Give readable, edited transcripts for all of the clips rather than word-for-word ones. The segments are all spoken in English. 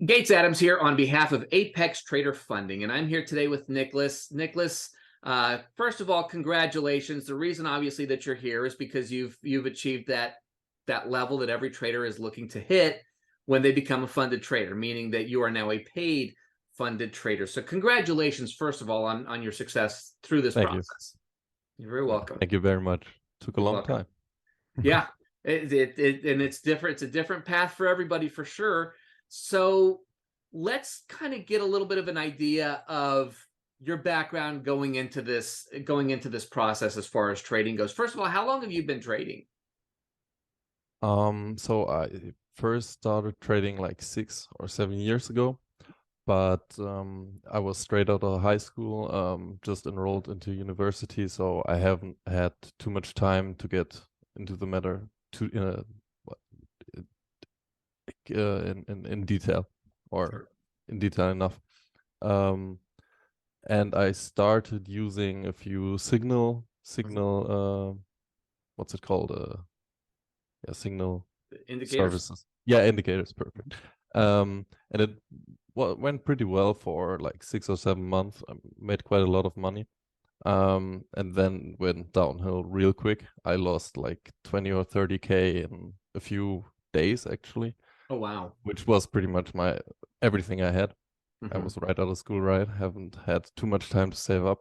Gates Adams here on behalf of Apex Trader Funding, and I'm here today with Niklas. Niklas, first of all, congratulations. The reason, obviously, that you're here is because you've achieved that level that every trader is looking to hit when they become a funded trader, meaning that you are now a paid funded trader. So, congratulations, first of all, on your success through this Thank you. process. You're very welcome. Thank you very much. Took a long time. Yeah, and it's different. It's a different path for everybody for sure. So let's kind of get a little bit of an idea of your background going into this process as far as trading goes. First of all, how long have you been trading? So I first started trading like 6 or 7 years ago, but I was straight out of high school, just enrolled into university, so I haven't had too much time to get into the matter in detail, or in detail enough. And I started using a few signal what's it called? Signal Indicators? services. Yeah, indicators, perfect. And it went pretty well for like 6 or 7 months. I made quite a lot of money. And then went downhill real quick. I lost like 20 or 30K in a few days, actually. Oh, wow. Which was pretty much everything I had. I Mm-hmm. was right out of school, right? Haven't had too much time to save up.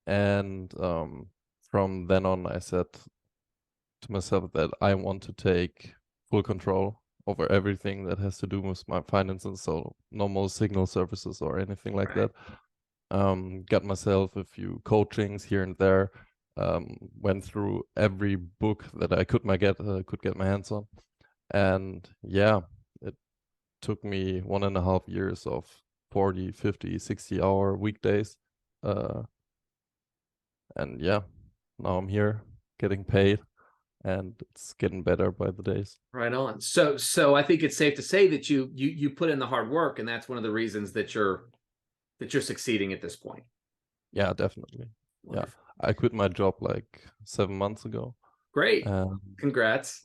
And from then on, I said to myself that I want to take full control over everything that has to do with my finances. So no more signal services or anything like that. Got myself a few coachings here and there. Went through every book that I could get my hands on. And yeah, it took me 1.5 years of 40, 50, 60-hour weekdays. And yeah, now I'm here getting paid, and it's getting better by the days. Right on. So I think it's safe to say that you put in the hard work, and that's one of the reasons that you're succeeding at this point. Yeah, definitely. Wonderful. Yeah, I quit my job like 7 months ago. Great. Congrats.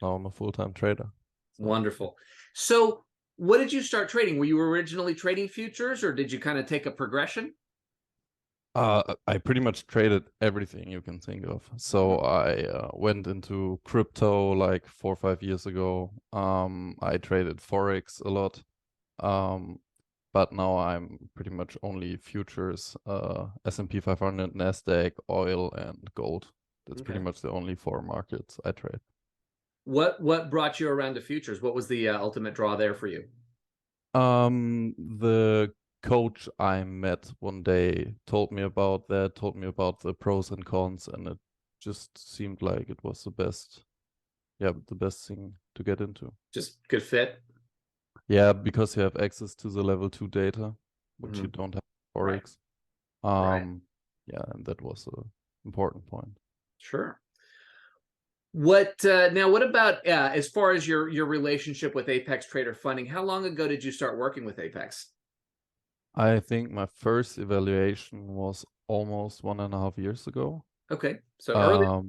Now I'm a full-time trader. So. Wonderful. So what did you start trading? Were you originally trading futures, or did you kind of take a progression? I pretty much traded everything you can think of. So I went into crypto like 4 or 5 years ago. I traded Forex a lot. But now I'm pretty much only futures, S&P 500, NASDAQ, oil, and gold. That's pretty much the only 4 markets I trade. What brought you around to futures? What was the ultimate draw there for you? The coach I met one day told me about the pros and cons, and it just seemed like it was the best thing to get into. Just good fit? Yeah, because you have access to the level 2 data, which you don't have Forex. Right. Yeah, and that was an important point. Sure. What about as far as your relationship with Apex Trader Funding? How long ago did you start working with Apex? I think my first evaluation was almost 1.5 years ago. Okay, so early.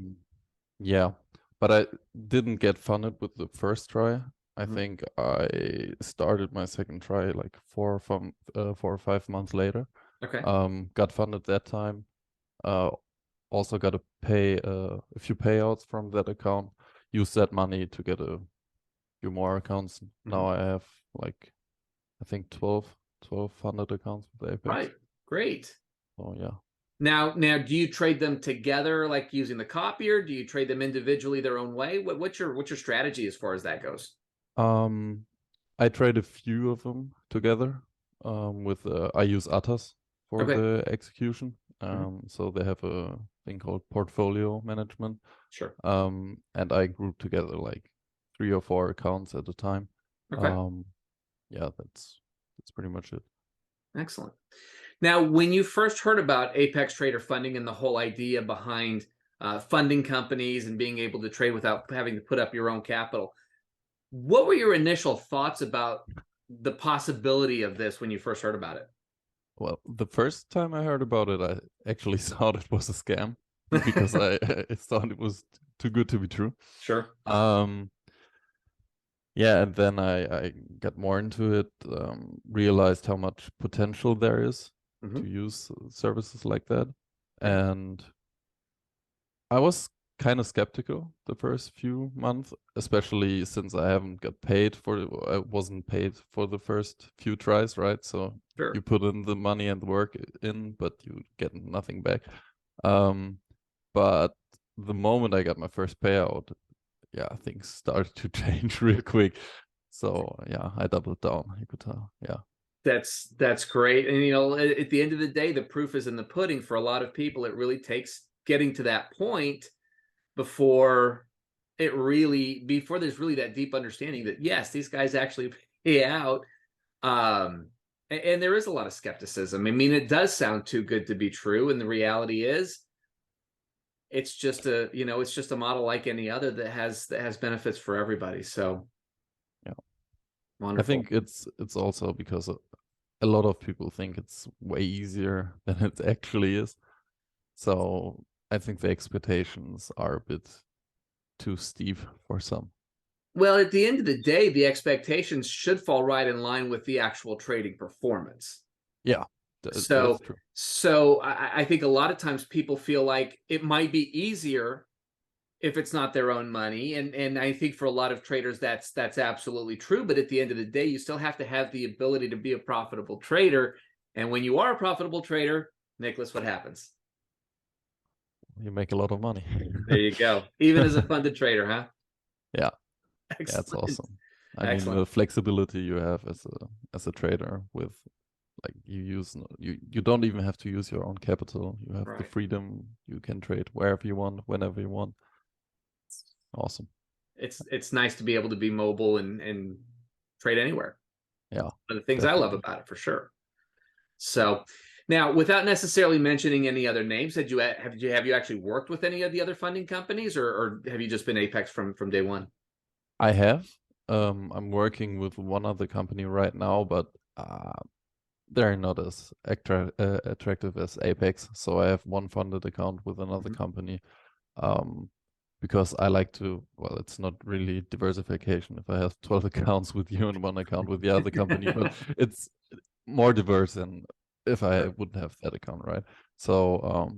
Yeah, but I didn't get funded with the first try. I think I started my second try like 4 or 5 months later. Okay. Got funded that time. Also got to pay a few payouts from that account. Use that money to get a few more accounts. Now I have like, I think 12 funded accounts with Apex. Right. Great. Oh yeah. Now, do you trade them together, like using the copier? Do you trade them individually their own way? What's your strategy as far as that goes? I trade a few of them together. With I use Atas for the execution. So they have a thing called portfolio management. Sure. And I group together like 3 or 4 accounts at a time. Okay. Yeah, that's pretty much it. Excellent. Now, when you first heard about Apex Trader Funding and the whole idea behind funding companies and being able to trade without having to put up your own capital, what were your initial thoughts about the possibility of this when you first heard about it? Well, the first time I heard about it, I actually thought it was a scam because I thought it was too good to be true. Sure. Yeah, and then I got more into it, realized how much potential there is to Hmm. use services like that. Right. And I was kind of skeptical the first few months, especially since I haven't got paid I wasn't paid for the first few tries, right? So Sure. you put in the money and the work in, but you get nothing back. Um, but the moment I got my first payout, yeah, things started to change real quick. So yeah, I doubled down, you could tell. Yeah. That's great. And at the end of the day, the proof is in the pudding for a lot of people. It really takes getting to that point before before there's really that deep understanding that yes, these guys actually pay out. And there is a lot of skepticism. I mean, it does sound too good to be true, and the reality is it's just a model like any other that has benefits for everybody. So Yeah. I wonderful. think it's also because a lot of people think it's way easier than it actually is. So I think the expectations are a bit too steep for some. Well, at the end of the day, the expectations should fall right in line with the actual trading performance. Yeah, that's So, true. so I think a lot of times people feel like it might be easier if it's not their own money, and I think for a lot of traders that's absolutely true. But at the end of the day, you still have to have the ability to be a profitable trader. And when you are a profitable trader, Nicholas, what happens? You make a lot of money. There you go. Even as a funded trader, huh? Yeah, yeah, it's Excellent. awesome. I mean, Excellent. the flexibility you have as a trader with like you don't even have to use your own capital. You have the Right. freedom. You can trade wherever you want, whenever you want. Awesome. It's nice to be able to be mobile and trade anywhere. Yeah, One of the things I love definitely. about it for sure. So now, without necessarily mentioning any other names, have you actually worked with any of the other funding companies, or have you just been Apex from day one? I have. I'm working with one other company right now, but they're not as attractive as Apex. So I have one funded account with another Mhm. company. Because I like to, well, it's not really diversification if I have 12 accounts with you and one account with the other company, but it's more diverse than if I Sure. wouldn't have that account, right? So,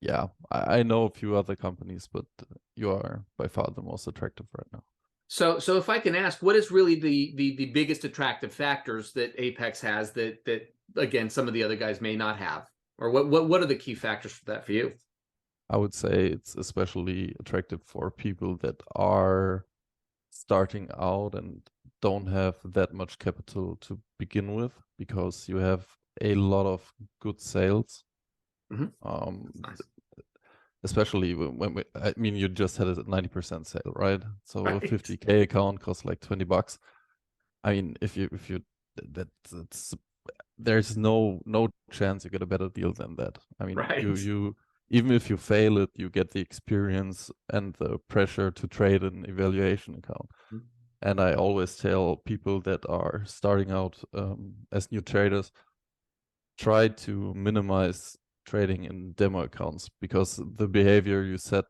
yeah, I know a few other companies, but you are by far the most attractive right now. So if I can ask, what is really the biggest attractive factors that Apex has that again some of the other guys may not have, or what are the key factors for that for you? I would say it's especially attractive for people that are starting out and don't have that much capital to begin with because you have a lot of good sales. Mhm. Um, That's nice. especially I mean, you just had a 90% sale, right? So a Right. 50K account costs like $20. I mean, if you that's there's no chance you get a better deal than that. I mean, Right. you even if you fail it, you get the experience and the pressure to trade an evaluation account. And I always tell people that are starting out as new traders, try to minimize trading in demo accounts because the behavior you set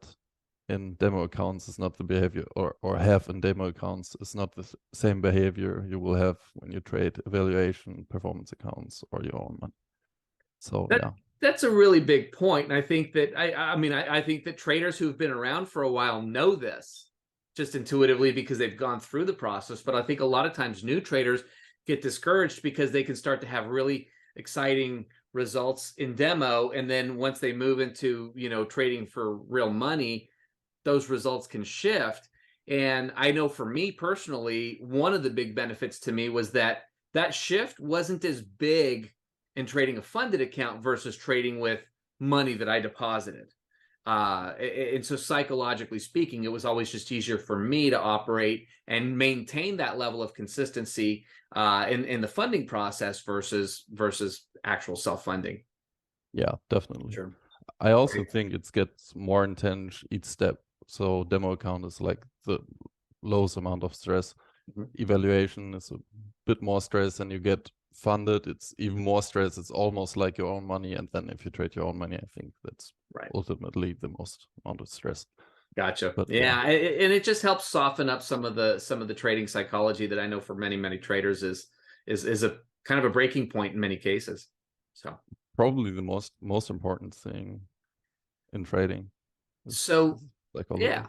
in demo accounts is not the behavior or have in demo accounts is not the same behavior you will have when you trade evaluation performance accounts or your own money. So That yeah, that's a really big point, and I think that I think that traders who've been around for a while know this just intuitively because they've gone through the process. But I think a lot of times new traders get discouraged because they can start to have really exciting results in demo, and then once they move into trading for real money, those results can shift. And I know for me personally, one of the big benefits to me was that shift wasn't as big in trading a funded account versus trading with money that I deposited. And so psychologically speaking, it was always just easier for me to operate and maintain that level of consistency in the funding process versus actual self-funding. yeah, definitely. Sure. I also Great. think it gets more intense each step. So demo account is like the lowest amount of stress. Mhm. Evaluation is a bit more stress, and you get funded. It's even more stress. It's almost like your own money. And then if you trade your own money, I think that's Right. ultimately the most amount of stress. Gotcha. But yeah, Yeah, and it just helps soften up some of the trading psychology that I know for many traders is a kind of a breaking point in many cases. So probably the most important thing in trading so is psychology. yeah,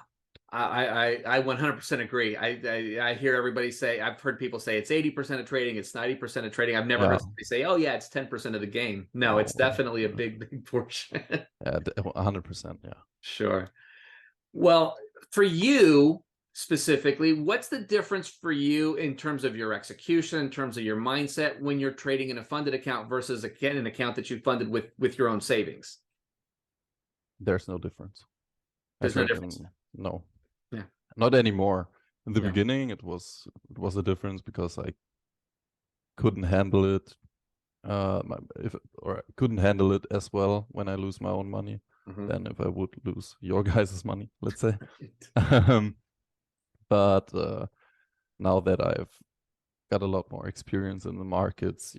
I 100% agree. I hear everybody say, I've heard people say it's 80% of trading, it's 90% of trading. I've never Yeah, heard somebody say, oh yeah, it's 10% of the game. No, no, it's definitely a big portion. yeah, 100%. Yeah. Sure. Well, for you specifically, what's the difference for you in terms of your execution, in terms of your mindset when you're trading in a funded account versus an account that you funded with your own savings? There's no difference. I There's no think, difference. no, Yeah. not anymore. In the Yeah. beginning, it was a difference because I couldn't handle it. If or I couldn't handle it as well when I lose my own money Mhm. than if I would lose your guys' money, let's say. um, but now that I've got a lot more experience in the markets,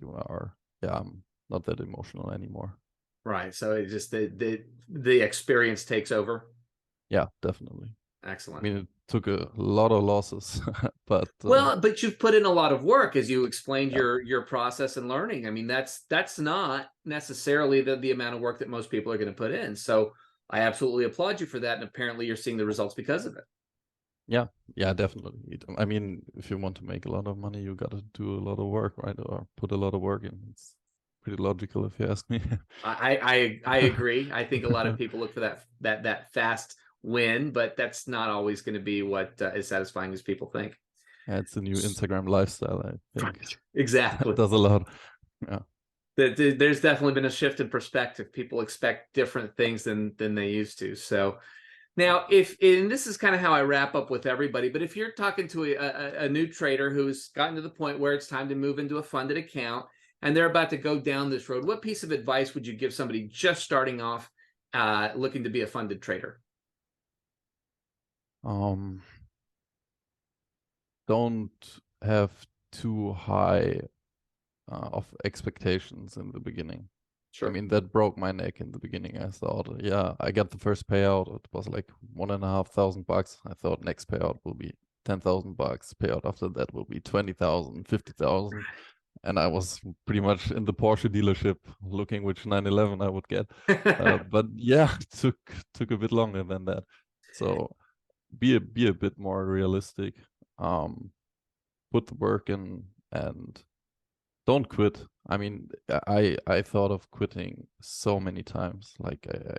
yeah, I'm not that emotional anymore. Right. So it just the experience takes over. Yeah, definitely. I Excellent. mean, it took a lot of losses, but Well, but you've put in a lot of work as you explained yeah, your process and learning. I mean, that's not necessarily the amount of work that most people are going to put in. So I absolutely applaud you for that. And apparently you're seeing the results because of it. yeah, yeah, definitely. I mean, if you want to make a lot of money, you got to do a lot of work, right? Or put a lot of work in. It's pretty logical, if you ask me. I agree. I think a lot of people look for that fast win, but that's not always going to be what is satisfying as people think. Yeah, it's a new Instagram lifestyle, I think. That Exactly. does a lot. Yeah, There's definitely been a shift in perspective. People expect different things than they used to. So now, if and this is kind of how I wrap up with everybody, but if you're talking to a new trader who's gotten to the point where it's time to move into a funded account and they're about to go down this road, what piece of advice would you give somebody just starting off, looking to be a funded trader? um, don't have too high of expectations in the beginning. I Sure. mean, that broke my neck in the beginning. I thought, yeah, I got the first payout. It was like $1,500. I thought next payout will be $10,000. Payout after that will be 20,000, 50,000. And I was pretty much in the Porsche dealership looking which 911 I would get. But yeah, it took a bit longer than that. So be a bit more realistic. Um, put the work in and don't quit. I mean, I thought of quitting so many times, like I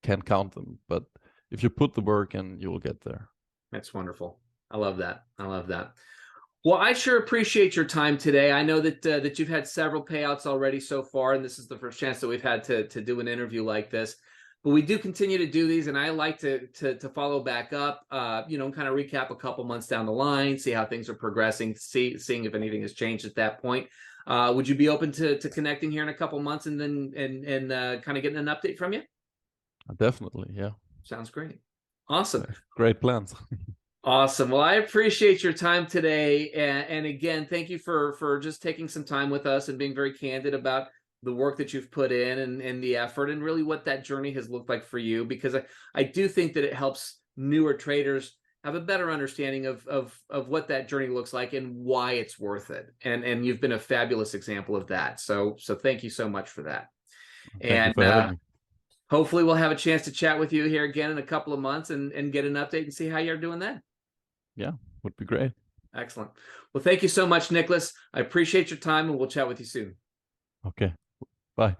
can't count them. But if you put the work in, you will get there. That's wonderful. I love that. I love that. Well, I sure appreciate your time today. I know that you've had several payouts already so far, and this is the first chance that we've had to do an interview like this. But we do continue to do these, and I like to follow back up. Kind of recap a couple months down the line, see how things are progressing, seeing if anything has changed at that point. Would you be open to connecting here in a couple months and then and kind of getting an update from you? Definitely, yeah. Sounds great. Awesome. Great plans. Awesome. Well, I appreciate your time today, and again, thank you for just taking some time with us and being very candid about the work that you've put in and the effort and really what that journey has looked like for you. Because I do think that it helps newer traders have a better understanding of what that journey looks like and why it's worth it. And you've been a fabulous example of that. So thank you so much for that. Thank you And for having me. hopefully we'll have a chance to chat with you here again in a couple of months and get an update and see how you're doing then. Yeah, would be great. Excellent. Well, thank you so much, Niklas. I appreciate your time, and we'll chat with you soon. Okay, bye.